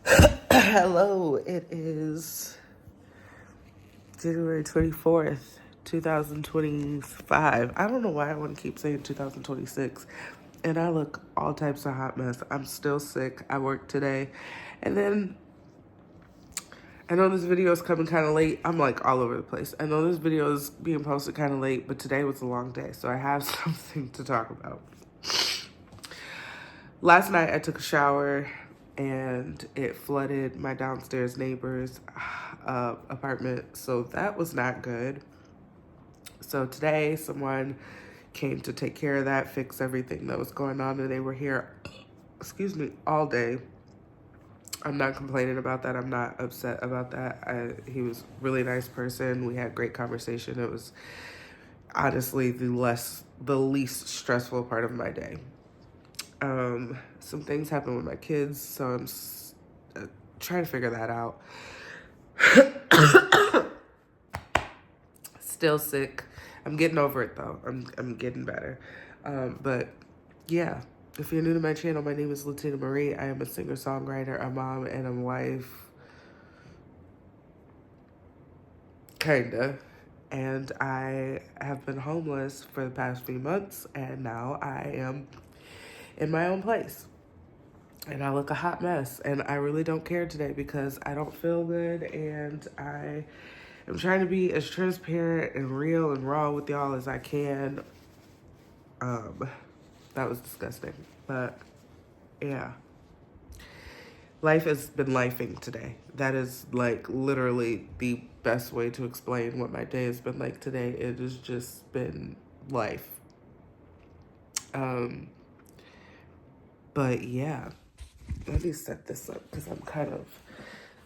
Hello, it is January 24th, 2025. I don't know why I want to keep saying 2026. And I look all types of hot mess. I'm still sick. I work today. And then I know this video is coming kind of late. I'm like all over the place. I know this video is being posted kind of late, but today was a long day. So I have something to talk about. Last night I took a shower and it flooded my downstairs neighbor's apartment. So that was not good. So today someone came to take care of that, fix everything that was going on, and they were here, excuse me, all day. I'm not complaining about that. I'm not upset about that. He was a really nice person. We had great conversation. It was honestly the least stressful part of my day. Some things happened with my kids, so I'm trying to figure that out. Still sick. I'm getting over it though. I'm getting better. But yeah, if you're new to my channel, my name is Latina Marie. I am a singer-songwriter, a mom, and a wife. Kinda. And I have been homeless for the past few months, and now I am in my own place. And I look a hot mess, and I really don't care today because I don't feel good, and I am trying to be as transparent and real and raw with y'all as I can. That was disgusting, but yeah. Life has been lifing today. That is like literally the best way to explain what my day has been like today. It has just been life. Um, but yeah, let me set this up because I'm kind of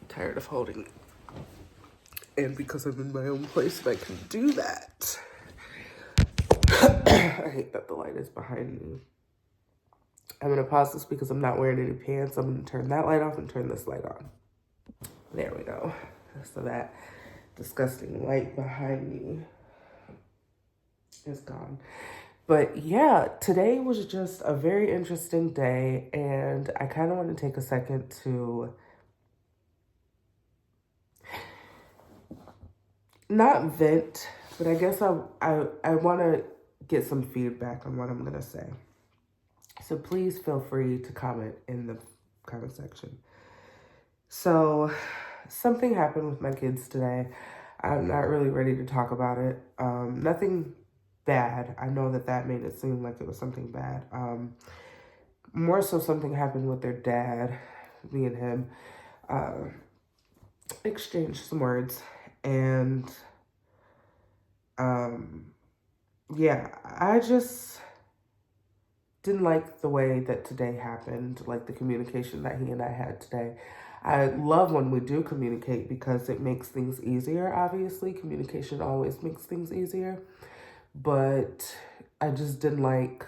tired of holding it. And because I'm in my own place, I can do that. I hate that the light is behind me. I'm going to pause this because I'm not wearing any pants. I'm going to turn that light off and turn this light on. There we go. So that disgusting light behind me is gone. But yeah, today was just a very interesting day, and I kind of want to take a second to not vent, but I guess I want to get some feedback on what I'm going to say. So please feel free to comment in the comment section. So something happened with my kids today. I'm not really ready to talk about it. Nothing bad. I know that made it seem like it was something bad. More so something happened with their dad. Me and him exchanged some words. And yeah, I just didn't like the way that today happened, like the communication that he and I had today. I love when we do communicate because it makes things easier, obviously. Communication always makes things easier. But I just didn't like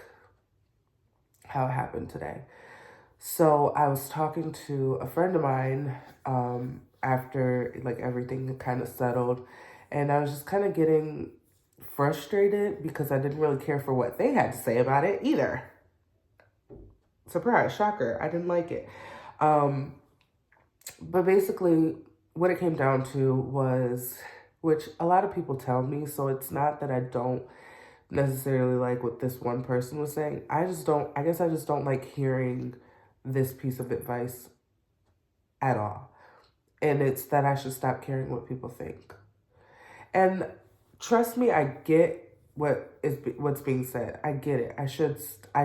how it happened today. So I was talking to a friend of mine after like everything kind of settled. And I was just kind of getting frustrated because I didn't really care for what they had to say about it either. Surprise, shocker, I didn't like it. But basically, what it came down to was, which a lot of people tell me, so it's not that I don't necessarily like what this one person was saying. I guess I just don't like hearing this piece of advice at all. And it's that I should stop caring what people think. And trust me, I get what's being said. I get it. I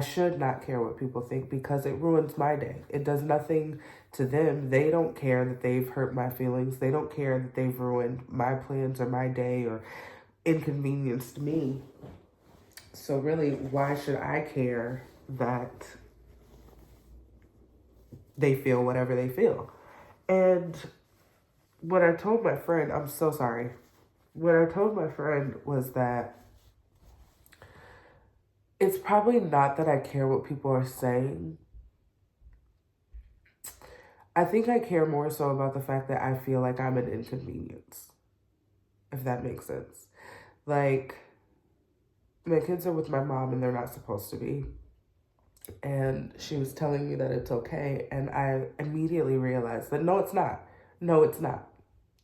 should not care what people think because it ruins my day. It does nothing to them. They don't care that they've hurt my feelings. They don't care that they've ruined my plans or my day or inconvenienced me. So really, why should I care that they feel whatever they feel? And what I told my friend, I'm so sorry. What I told my friend was that it's probably not that I care what people are saying. I think I care more so about the fact that I feel like I'm an inconvenience, if that makes sense. Like, my kids are with my mom and they're not supposed to be. And she was telling me that it's okay. And I immediately realized that no, it's not. No, it's not.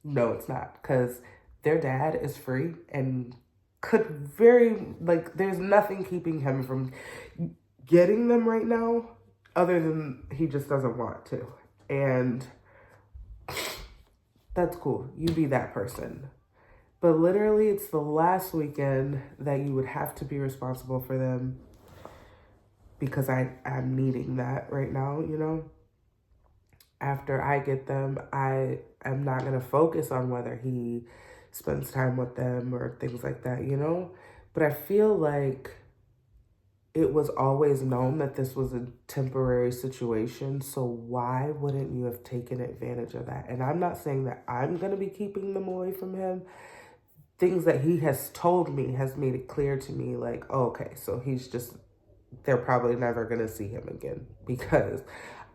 No, it's not. Because their dad is free and could there's nothing keeping him from getting them right now other than he just doesn't want to. And that's cool. You be that person. But literally, it's the last weekend that you would have to be responsible for them because I'm needing that right now, you know? After I get them, I am not going to focus on whether he spends time with them or things like that, you know? But I feel like it was always known that this was a temporary situation. So why wouldn't you have taken advantage of that? And I'm not saying that I'm going to be keeping them away from him. Things that he has told me has made it clear to me, like, oh, okay, so they're probably never going to see him again because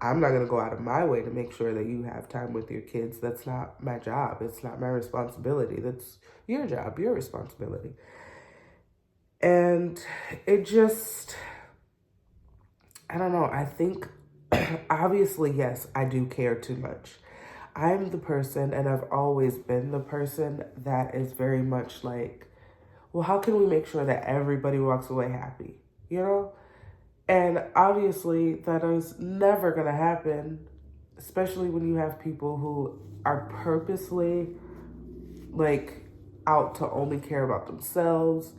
I'm not going to go out of my way to make sure that you have time with your kids. That's not my job. It's not my responsibility. That's your job, your responsibility. And it just, I don't know. I think, obviously, yes, I do care too much. I'm the person, and I've always been the person that is very much like, well, how can we make sure that everybody walks away happy? You know? And obviously, that is never going to happen, especially when you have people who are purposely like out to only care about themselves,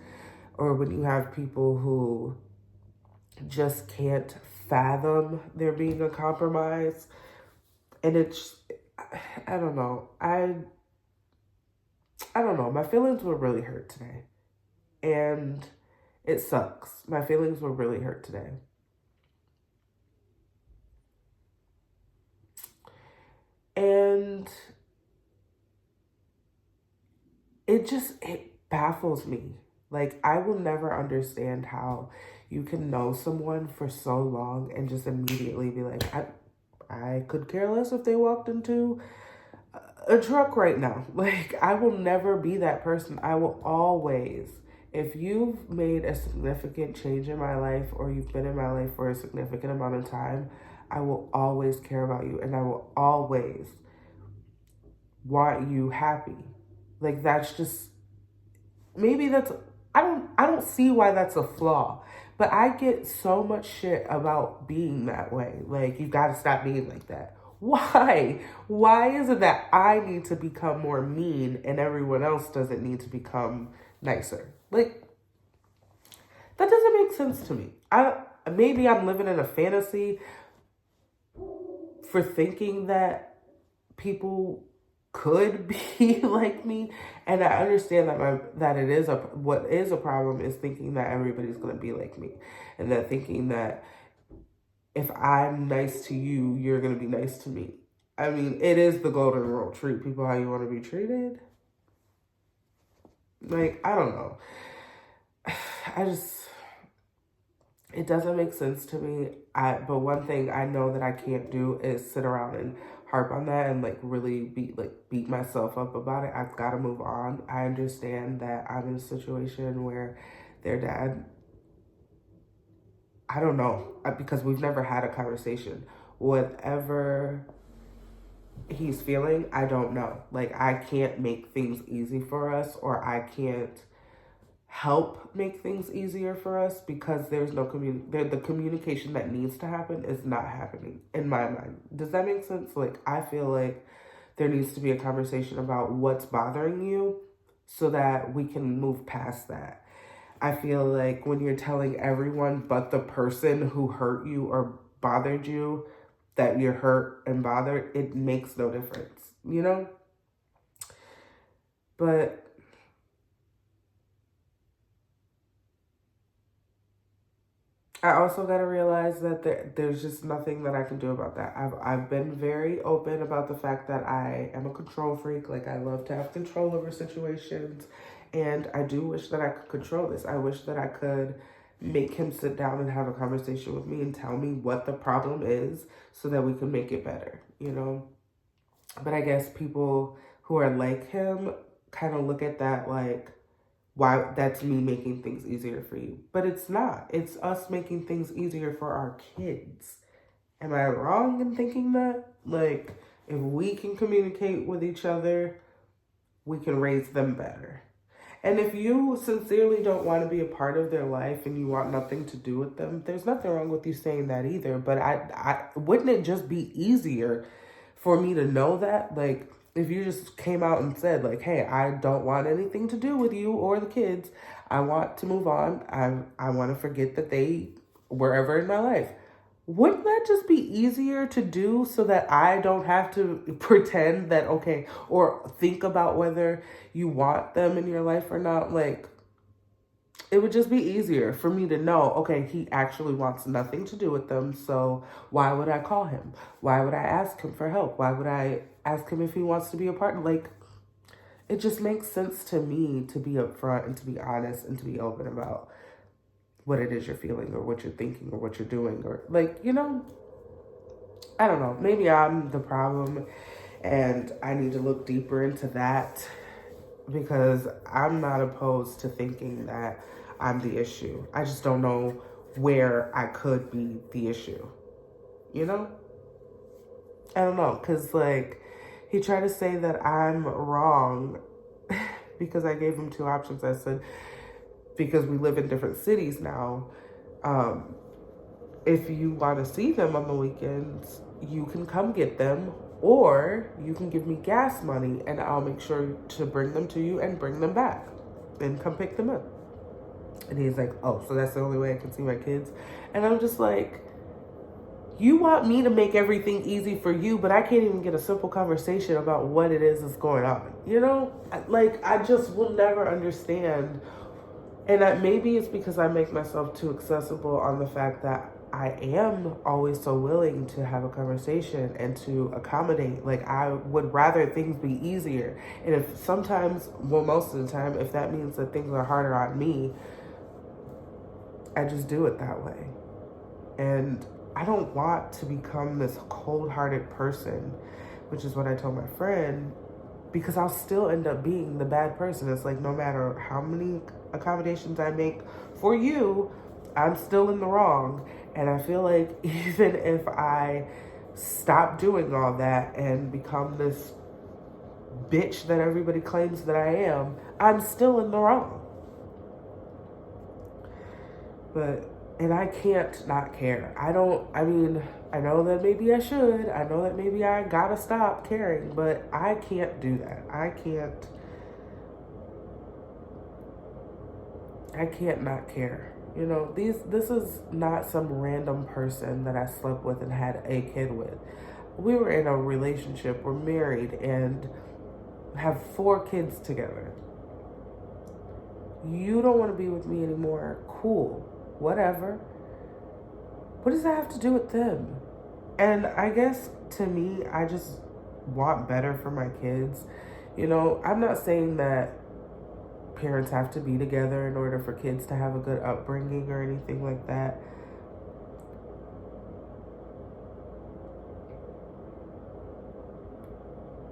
or when you have people who just can't fathom there being a compromise. And I don't know. I don't know. My feelings were really hurt today. And it sucks. My feelings were really hurt today. And it baffles me. Like, I will never understand how you can know someone for so long and just immediately be like, I could care less if they walked into a truck right now. Like, I will never be that person. I will always, if you've made a significant change in my life or you've been in my life for a significant amount of time, I will always care about you and I will always want you happy. Like, that's just, maybe that's, I don't see why that's a flaw. But I get so much shit about being that way. Like, you gotta stop being like that. Why? Why is it that I need to become more mean and everyone else doesn't need to become nicer? Like, that doesn't make sense to me. Maybe I'm living in a fantasy for thinking that people could be like me, and I understand that it is what is a problem is thinking that everybody's going to be like me, and that thinking that if I'm nice to you, you're going to be nice to me. I mean, it is the golden rule: treat people how you want to be treated. Like, I don't know. It doesn't make sense to me. But one thing I know that I can't do is sit around and harp on that and like really beat myself up about it. I've got to move on. I understand that I'm in a situation where their dad, I don't know, because we've never had a conversation. Whatever he's feeling, I don't know. Like, I can't make things easy for us, or I can't help make things easier for us because there's no the communication that needs to happen is not happening in my mind. Does that make sense? Like, I feel like there needs to be a conversation about what's bothering you so that we can move past that. I feel like when you're telling everyone but the person who hurt you or bothered you that you're hurt and bothered, it makes no difference, you know? But I also got to realize that there's just nothing that I can do about that. I've been very open about the fact that I am a control freak. Like, I love to have control over situations, and I do wish that I could control this. I wish that I could make him sit down and have a conversation with me and tell me what the problem is so that we can make it better, you know? But I guess people who are like him kind of look at that like, why that's me making things easier for you. But it's not. It's us making things easier for our kids. Am I wrong in thinking that? Like, if we can communicate with each other, we can raise them better. And if you sincerely don't want to be a part of their life and you want nothing to do with them, there's nothing wrong with you saying that either. But I wouldn't it just be easier for me to know that? Like, if you just came out and said, like, hey, I don't want anything to do with you or the kids. I want to move on. I want to forget that they were ever in my life. Wouldn't that just be easier to do so that I don't have to pretend that, okay, or think about whether you want them in your life or not? Like, it would just be easier for me to know, okay, he actually wants nothing to do with them. So why would I call him? Why would I ask him for help? Why would I ask him if he wants to be a partner? Like, it just makes sense to me to be upfront and to be honest and to be open about what it is you're feeling or what you're thinking or what you're doing, or like, I don't know. Maybe I'm the problem and I need to look deeper into that, because I'm not opposed to thinking that I'm the issue. I just don't know where I could be the issue, you know? I don't know, because like he tried to say that I'm wrong because I gave him two options. I said, because we live in different cities now, if you want to see them on the weekends, you can come get them, or you can give me gas money and I'll make sure to bring them to you and bring them back and come pick them up. And he's like, oh, so that's the only way I can see my kids? And I'm just like, you want me to make everything easy for you, but I can't even get a simple conversation about what it is that's going on. Like, I just will never understand. And maybe it's because I make myself too accessible on the fact that I am always so willing to have a conversation and to accommodate. Like, I would rather things be easier. And if sometimes, well, most of the time, if that means that things are harder on me, I just do it that way. And I don't want to become this cold-hearted person, which is what I told my friend, because I'll still end up being the bad person. It's like, no matter how many accommodations I make for you, I'm still in the wrong. And I feel like even if I stop doing all that and become this bitch that everybody claims that I am, I'm still in the wrong. And I can't not care. I know that maybe I should. I know that maybe I gotta stop caring, but I can't do that. I can't not care. This is not some random person that I slept with and had a kid with. We were in a relationship, we're married, and have 4 kids together. You don't want to be with me anymore. Cool. Whatever. What does that have to do with them? And I guess to me, I just want better for my kids. I'm not saying that parents have to be together in order for kids to have a good upbringing or anything like that.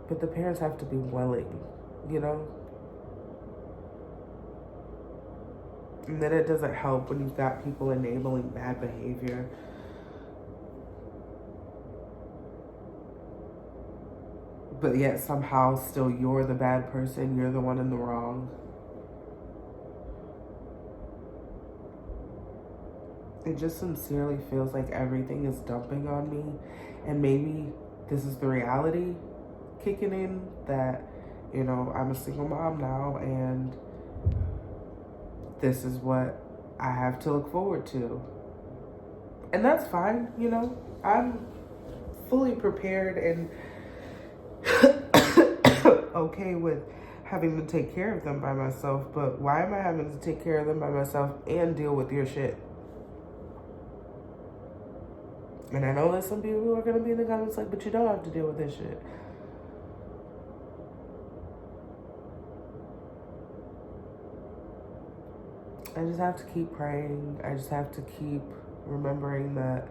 But the parents have to be willing, And then it doesn't help when you've got people enabling bad behavior. But yet somehow still you're the bad person, you're the one in the wrong. It just sincerely feels like everything is dumping on me. And maybe this is the reality kicking in, that, I'm a single mom now and this is what I have to look forward to. And that's fine, I'm fully prepared and okay with having to take care of them by myself, but why am I having to take care of them by myself and deal with your shit? And I know there's some people who are going to be in the comments like, but you don't have to deal with this shit. I just have to keep praying. I just have to keep remembering that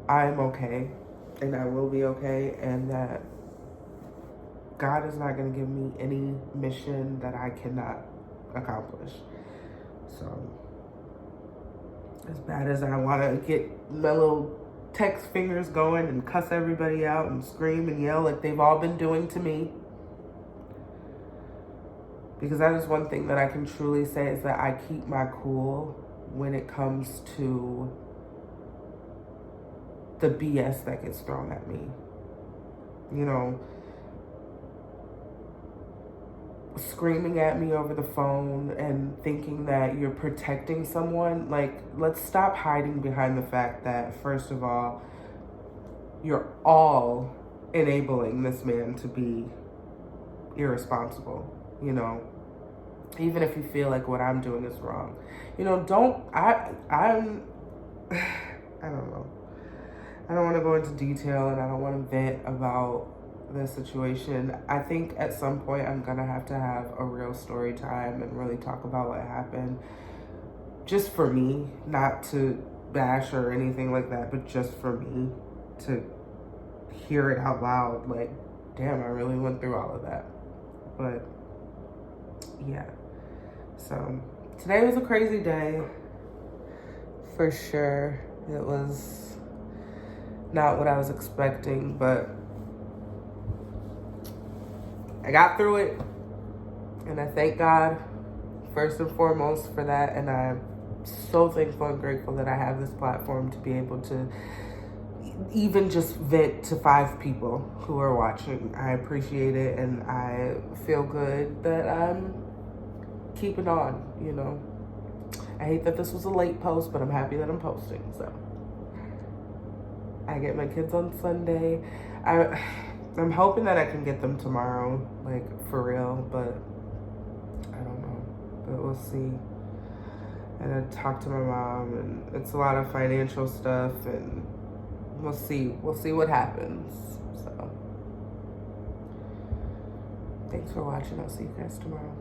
I'm okay and I will be okay, and that God is not going to give me any mission that I cannot accomplish. So, as bad as I want to get my little text fingers going and cuss everybody out and scream and yell like they've all been doing to me, because that is one thing that I can truly say is that I keep my cool when it comes to the BS that gets thrown at me. You know, screaming at me over the phone and thinking that you're protecting someone. Like, let's stop hiding behind the fact that, first of all, you're all enabling this man to be irresponsible, you know, even if you feel like what I'm doing is wrong. You know, I'm I don't know. I don't want to go into detail and I don't want to vent about this situation. I think at some point I'm going to have a real story time and really talk about what happened. Just for me, not to bash or anything like that, but just for me to hear it out loud. Like, damn, I really went through all of that. But yeah. So today was a crazy day. For sure. It was not what I was expecting, but I got through it, and I thank God first and foremost for that. And I'm so thankful and grateful that I have this platform to be able to even just vent to 5 people who are watching. I appreciate it, and I feel good that I'm keeping on, you know. I hate that this was a late post, but I'm happy that I'm posting. So I get my kids on Sunday. I'm hoping that I can get them tomorrow, like for real, but I don't know. But we'll see. And I talked to my mom, and it's a lot of financial stuff, and we'll see. We'll see what happens. So thanks for watching. I'll see you guys tomorrow.